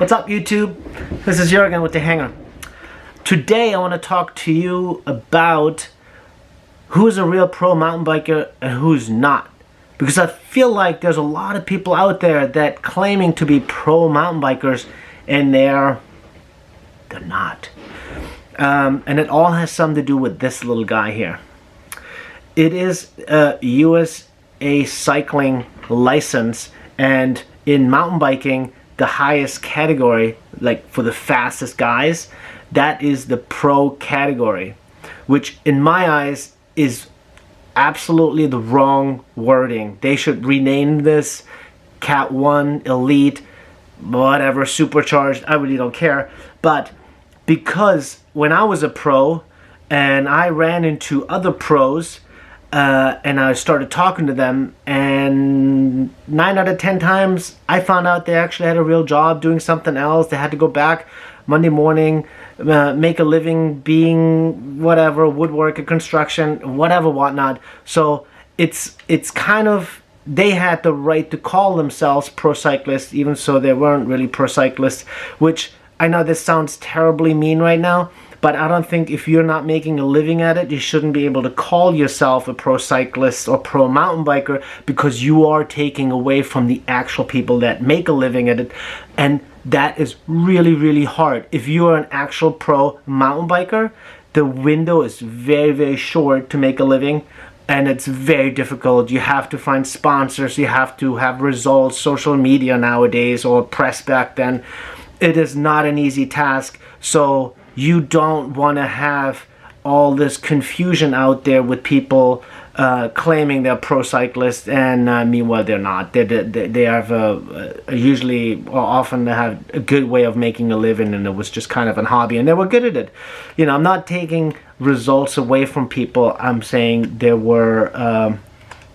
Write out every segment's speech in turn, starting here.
What's up, YouTube? This is Jürgen with The Hanger. Today I want to talk to you about who's a real pro mountain biker and who's not. Because I feel like there's a lot of people out there that claiming to be pro mountain bikers and they're not. And it all has something to do with this little guy here. It is a USA cycling license, and in mountain biking, the highest category, like for the fastest guys, that is the pro category, which in my eyes is absolutely the wrong wording. They should rename this Cat 1, Elite, whatever, Supercharged, I really don't care. But because when I was a pro and I ran into other pros and I started talking to them, and 9 out of 10 times I found out they actually had a real job doing something else. They had to go back Monday morning, make a living being whatever, woodworker, construction, whatever, whatnot. So it's kind of, they had the right to call themselves pro cyclists, even so they weren't really pro cyclists, which I know this sounds terribly mean right now, but I don't think if you're not making a living at it, you shouldn't be able to call yourself a pro cyclist or pro mountain biker, because you are taking away from the actual people that make a living at it. And that is really, really hard. If you are an actual pro mountain biker, the window is very, very short to make a living, and it's very difficult. You have to find sponsors, you have to have results, social media nowadays, or press back then. It is not an easy task, so you don't want to have all this confusion out there with people claiming they're pro cyclists, and meanwhile they're not. They have usually or often have a good way of making a living, and it was just kind of a hobby, and they were good at it. You know, I'm not taking results away from people. I'm saying they were,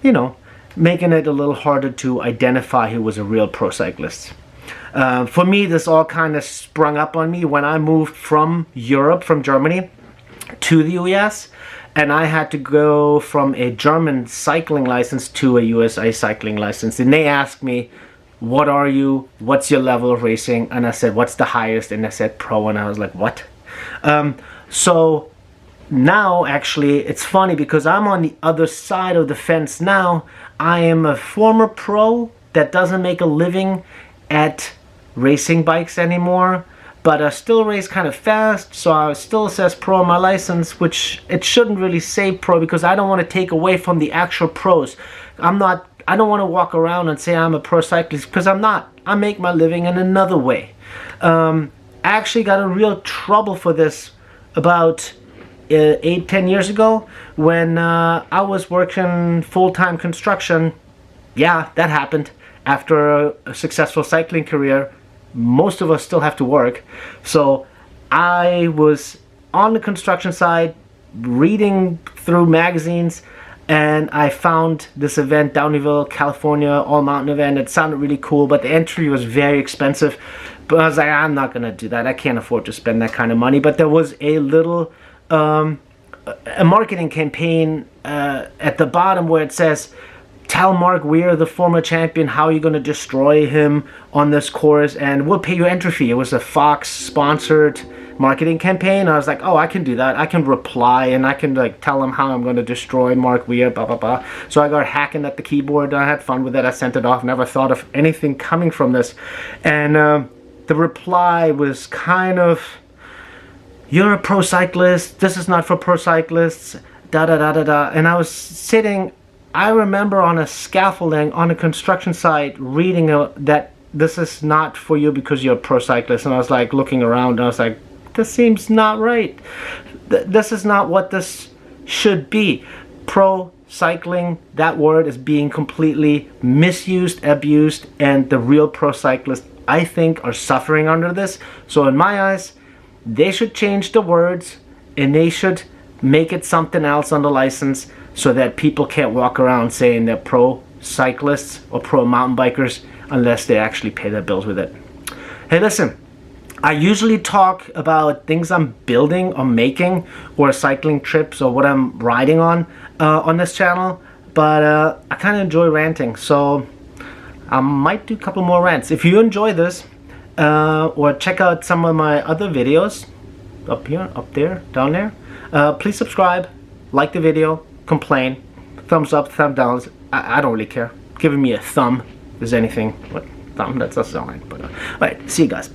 you know, making it a little harder to identify who was a real pro cyclist. For me, this all kind of sprung up on me when I moved from Europe, from Germany, to the US, and I had to go from a German cycling license to a USA cycling license. And they asked me, what are you? What's your level of racing? And I said, what's the highest? And I said pro, and I was like, what? So now, actually, it's funny because I'm on the other side of the fence now. I am a former pro that doesn't make a living at racing bikes anymore, but I still race kind of fast, so I still says pro on my license, which it shouldn't really say pro, because I don't want to take away from the actual pros. I don't want to walk around and say I'm a pro cyclist, because I'm not. I make my living in another way. I actually got in real trouble for this about 8-10 years ago when I was working full-time construction. Yeah, that happened. After a successful cycling career, most of us still have to work. So I was on the construction side, reading through magazines, and I found this event, Downeyville, California, all-mountain event. It sounded really cool, but the entry was very expensive. But I was like, I'm not gonna do that. I can't afford to spend that kind of money. But there was a little a marketing campaign at the bottom where it says, tell Mark Weir, the former champion, how you're going to destroy him on this course, and we'll pay you entry fee. It was a Fox sponsored marketing campaign. I was like, oh, I can do that. I can reply and I can like tell him how I'm going to destroy Mark Weir, blah, blah, blah. So I got hacking at the keyboard. I had fun with it. I sent it off. Never thought of anything coming from this. And the reply was kind of, you're a pro cyclist. This is not for pro cyclists. Da, da, da, da, da. And I was sitting, I remember on a scaffolding on a construction site reading that this is not for you because you're a pro cyclist. And I was like looking around and I was like, this seems not right. This is not what this should be. Pro cycling, that word is being completely misused, abused, and the real pro cyclists, I think, are suffering under this. So in my eyes, they should change the words and they should make it something else on the license, so that people can't walk around saying they're pro cyclists or pro mountain bikers unless they actually pay their bills with it. Hey, listen, I usually talk about things I'm building or making, or cycling trips, or what I'm riding on this channel, but I kind of enjoy ranting, so I might do a couple more rants. If you enjoy this, or check out some of my other videos up here, up there, down there. Please subscribe, like the video, complain, thumbs up, thumb downs. I don't really care. Giving me a thumb is anything. What thumb? That's a sign. But all right, see you guys.